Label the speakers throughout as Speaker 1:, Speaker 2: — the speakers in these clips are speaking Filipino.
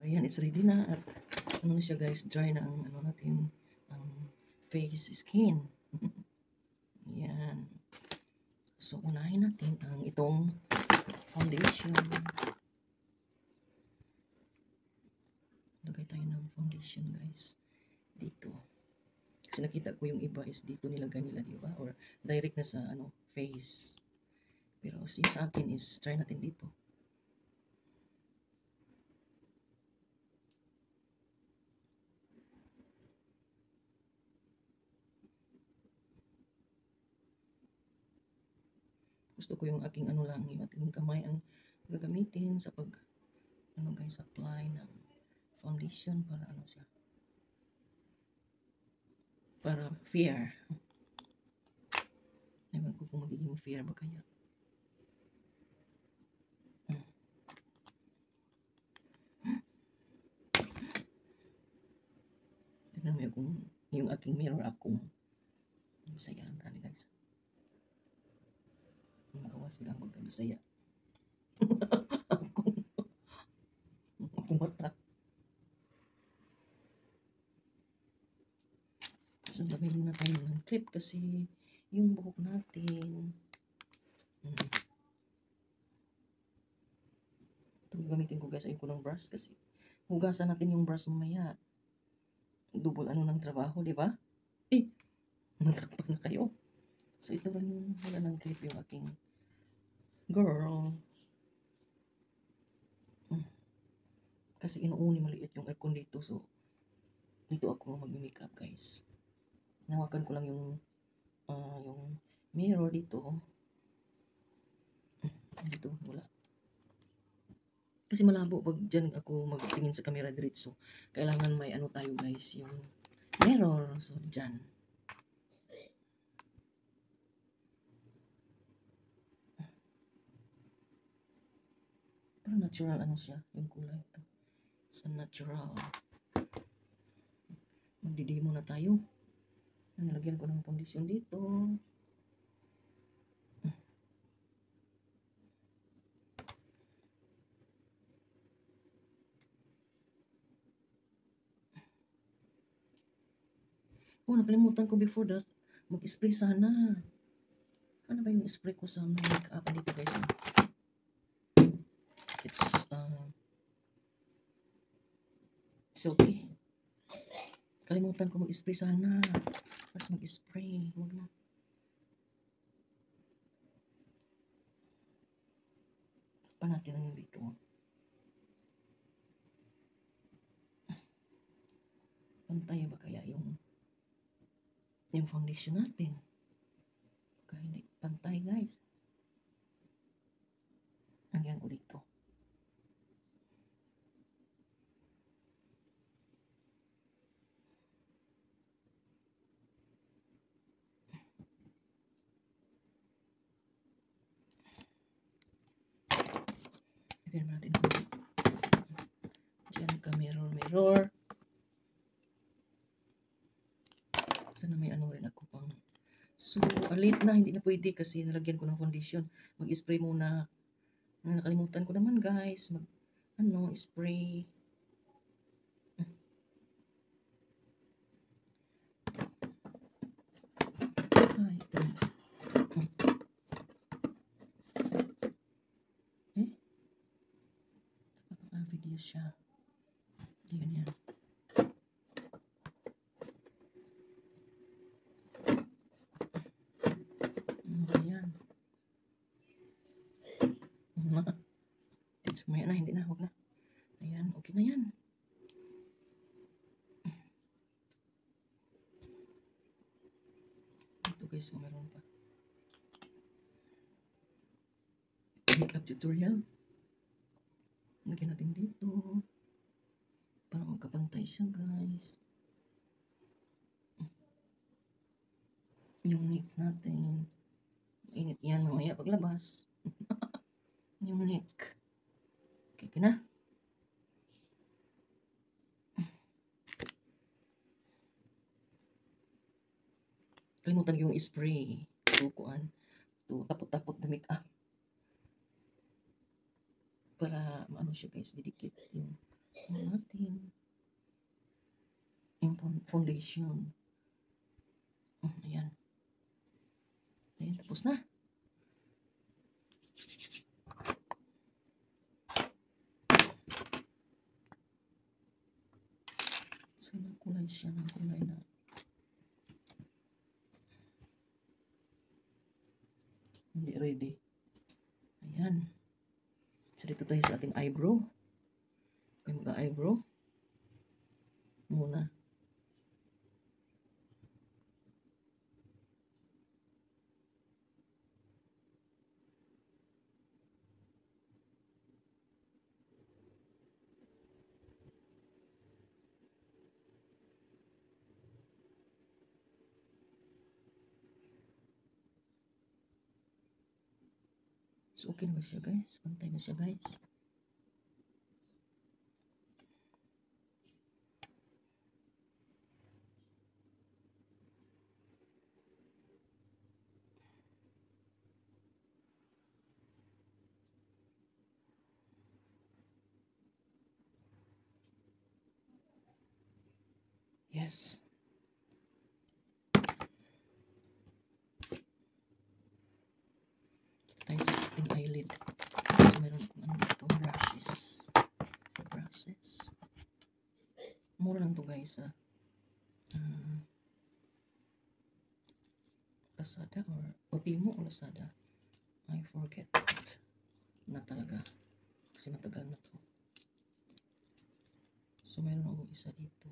Speaker 1: Ayan, it's ready na. At ano na siya guys, dry na ang ano natin, ang face skin. Ayan. So, unahin natin ang itong foundation. Lagay tayo ng foundation guys. Dito. Kasi nakita ko yung iba is dito nilagay nila, diba? Or direct na sa ano, face. Pero sa akin is try natin dito. Gusto ko yung aking ano lang, yung ating kamay ang gagamitin sa pag ano guys, apply ng foundation para ano siya. Para fair. Ewan ko kung magiging fair ba kaya. Tignan mo yung aking mirror akong masaya lang tali guys. Magawa silang magkabisaya. akong mata. So, lagay muna tayo ng clip kasi yung buhok natin. Ito gamitin ko guys, ayun ko ng brush kasi hugasan natin yung brush mamaya. Double ano ng trabaho, di ba? Natakpan na kayo. So, ito rin yung wala ng clip yung aking girl. Kasi inuuni maliit yung aircon dito. So, dito ako mag-makeup guys. Nawakan ko lang yung mirror dito. Dito, wala. Kasi malabo pag dyan ako magtingin sa camera diretso. Kailangan may ano tayo guys, yung mirror. So, dyan. Pero natural ano siya, yung kulay ito. Sa natural. Magdidemo na tayo. Nalagyan ko ng foundation dito. Oh, nakalimutan ko before that. Mag-spray sana. Ano ba yung spray ko sa makeup dito guys? It's silky. Kalimutan ko mag-spray sana. Mas mag-spray. Huwag na. Pa natin ang dito. Pantay ba kaya yung foundation natin? Baka hindi pantay guys. Lagyan ko dito. Lagyan natin dito. Diyan ka mirror. Sana may ano rin ako pang. So, late na. Hindi na pwede kasi nalagyan ko ng foundation. Mag-spray muna. Nakalimutan ko naman guys. Spray. Ay, ito. Video siya. Ganyan. Ayan. Sumaya na, hindi na, huwag na. Ayan, okay na yan. Ito guys, so meron pa. Makeup tutorial. Lagyan natin dito. Para magkapantay siya guys. Yung neck natin. Mainit yan mamaya paglabas. Yung neck. Okay na. Kalimutan yung spray. So, kuan. To tapot-tapot na makeup. Para maano siya guys, didikit yung natin. Yung foundation. Ayan. Ayan, tapos na. So, kulay siya ng kulay na hindi ready. Ayan. So, dito tayo sa ating eyebrow. Okay, mag-eyebrow. Muna. So, okay na ba siya guys? Pantay na siya guys. Yes. Tayo sa ating eyelid. So, meron akong ano dito, brushes. Mura lang to guys, Lazada or Timo o Lazada. I forget. Na talaga. Kasi matagal na to. So, meron akong isa dito.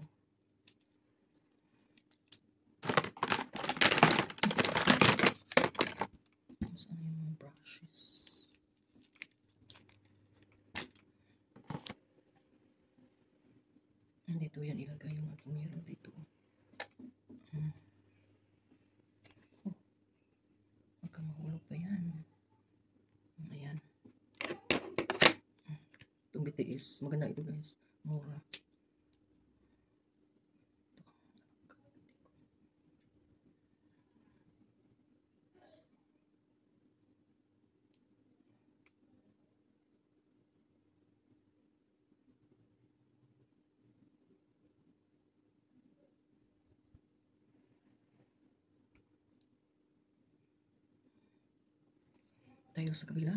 Speaker 1: Saan yung mga brushes? Dito yan ilagay yung aking mirror dito. Oh, baka mahulog pa yan. Ayan. Itong BTS. Maganda ito guys. Mura. Tayo sa kabila.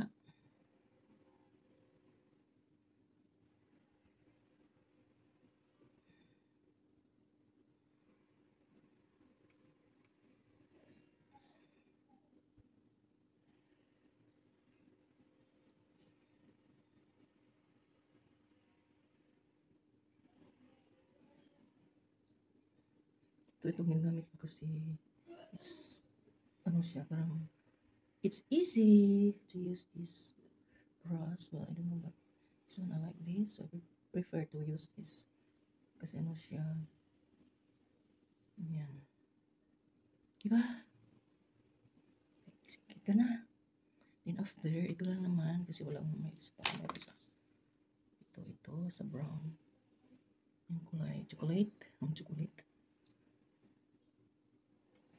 Speaker 1: Itong ginagamit ko kasi it's ano siya, parang it's easy to use this brush. Well, I don't know, but this one I like this, so I prefer to use this kasi ano siya, yan, diba? Sikit ka na. Then after, ito lang naman kasi wala akong may spot sa ito sa brown, yung kulay chocolate, chocolate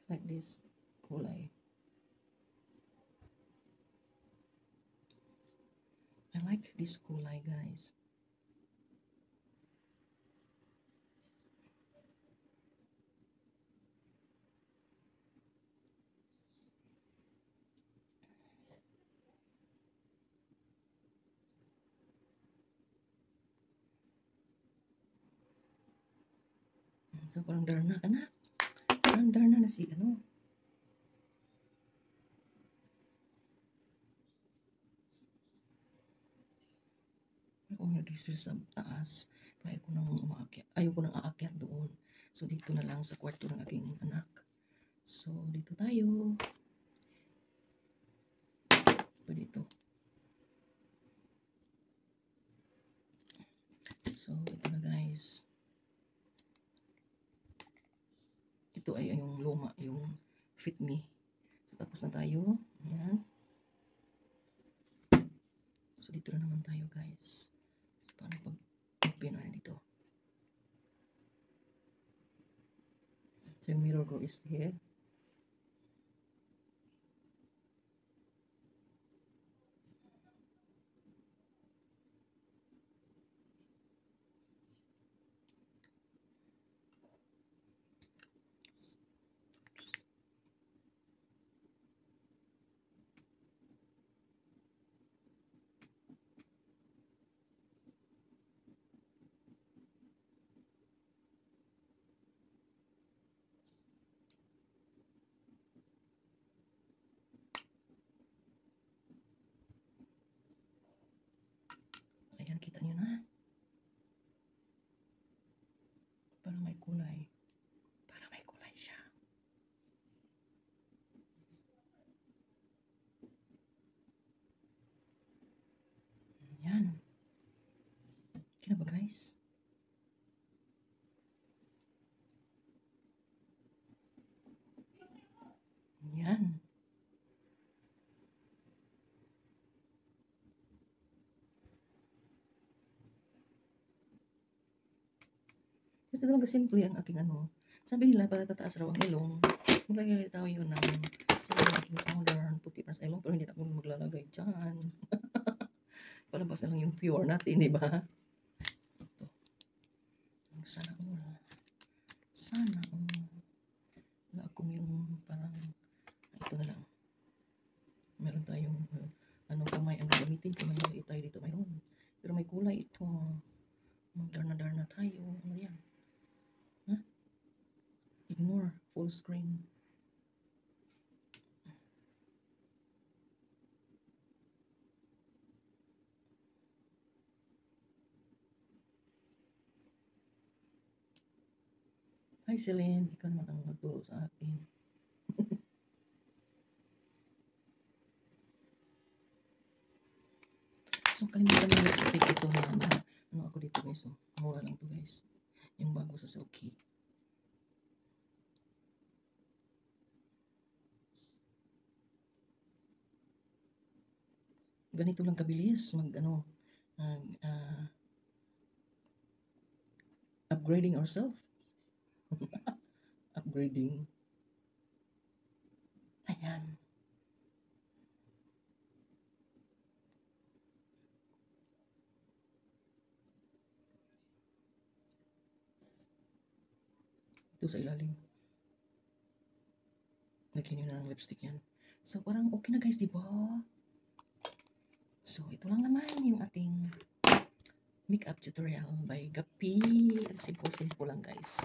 Speaker 1: like this kulay. I like this kulay guys. So parang darna ka na. Parang darna na si ano. Ako nga dito sa taas. Ayaw ko nang umaakyat. Ayaw ko nang aakyat doon. So dito na lang sa kwarto ng aking anak. So dito tayo. Pwede ito. So ito na guys. Ito ay yung luma, yung Fit Me. So tapos na tayo. Ayan. So dito na naman tayo guys. So paano pag-open na dito? So yung mirror ko is here. nyo na. Para may kulay. Para may kulay siya. Yan. Okay na ba guys? Yan. Ito naman kasimple ang aking ano. Sabi nila para tataas raw ang ilong. Maglagay tayo yun ng sabi ng aking powder, puti para sa ilong. Pero hindi na ako maglalagay dyan. Palabas na lang yung pure natin, di ba? Ito. Sana all. Sana all. Wala akong yung parang ito na lang. Meron tayong anong kamay ang gagamitin ko. May maliit tayo dito mayroon. Pero may kulay ito. Magdarna-darna tayo. Ano yan? Huh? Ignore. Full screen. Hi Celine. Ikaw naman ang magturo sa akin. So, kalimutan ng lipstick ito na ano ako dito guys. Oh. Mura lang to guys. Yung bago sa Silky. Ganito lang kabilis mag ano upgrading ourselves. Upgrading. Ayan. Ito sa ilalim. Lagyan nyo na ng lipstick yan. So, parang okay na guys, di ba? So, ito lang naman yung ating makeup tutorial by Gapi. Ang simple-simple lang guys.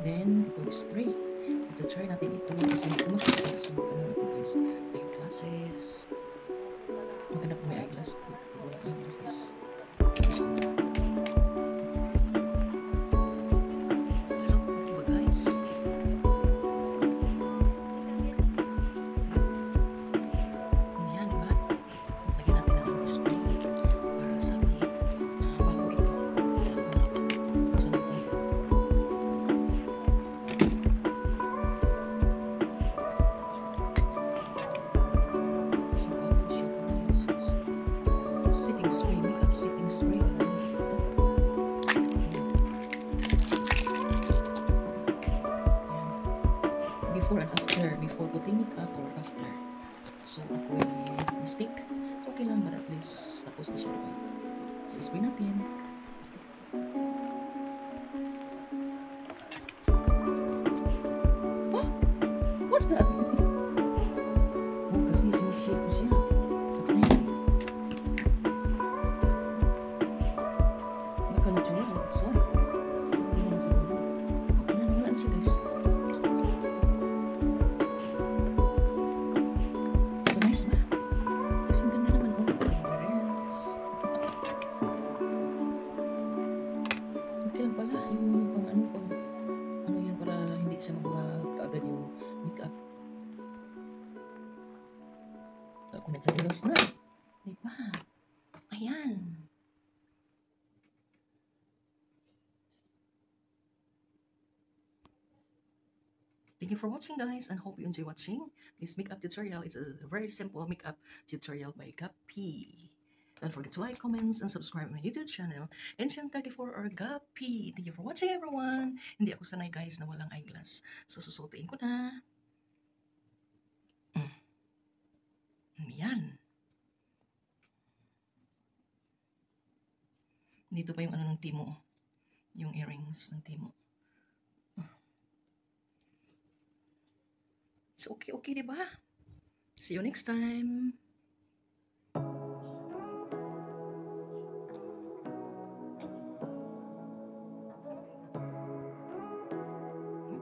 Speaker 1: Then, itong spray. Ito try natin ito kasi kumakita sa mga ano natin guys. Eyeglasses. Maganda po may eyeglass. Walang eyeglass is so, okay ba guys? Ayan, diba? Lagyan natin ang spray para sabi bago ito. Buksan natin. Kasi bago siya guys. It's setting spray, makeup setting spray. Before and after, before putting makeup or after. So, ako ay mistake. So, okay lang, but at least tapos na siya, diba? So, spray natin. Oh! What's that? Oh, kasi sinishare ko siya. Okay na yan. Baka natural, that's why. Hindi na siguro. Okay na naman siya, guys. So, nice ba? Kasi ang ganda naman ako. Yes. Okay lang pala. Yung pang ano yan para hindi siya mabura kaagad yung makeup. So, ako nag-reels na. Diba? Ayan. Thank you for watching guys and hope you enjoy watching. This makeup tutorial is a very simple makeup tutorial by Gapi. Don't forget to like, comments, and subscribe my YouTube channel, Enchant34 or Gapi. Thank you for watching everyone. Hindi ako sanay guys na walang eyeglass. So susuotin ko na. Yan. Dito pa yung ano ng Timo. Yung earrings ng Timo. So, okay, diba? See you next time.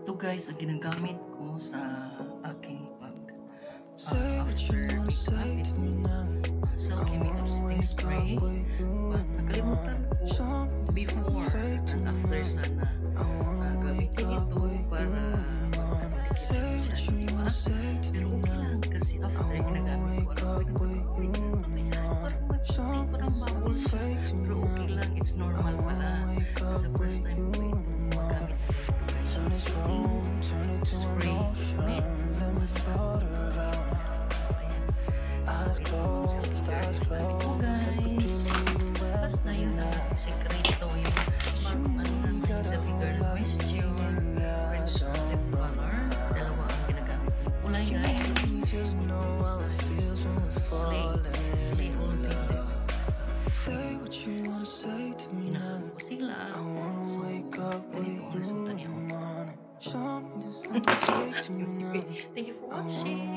Speaker 1: Ito guys, ang ginagamit ko sa aking after makeup, Silky Makeup Setting Spray. But nakalimutan ko before and after sana gamitin ito para magpapalik sa masyado, diba? Pero okay lang kasi after ginagamit ko, parang ko ng bubbles. Pero okay lang, it's normal pala. Sa first time ko magamit ko yung spray. Basta yun ang sekreto, yung bagong ano naman sa figure na question, red lip color, dalawa ang ginagamit ko. Kulay guys, slay all lip. Inakuha ko sila. So, ganito ang resulta niya. Thank you for watching.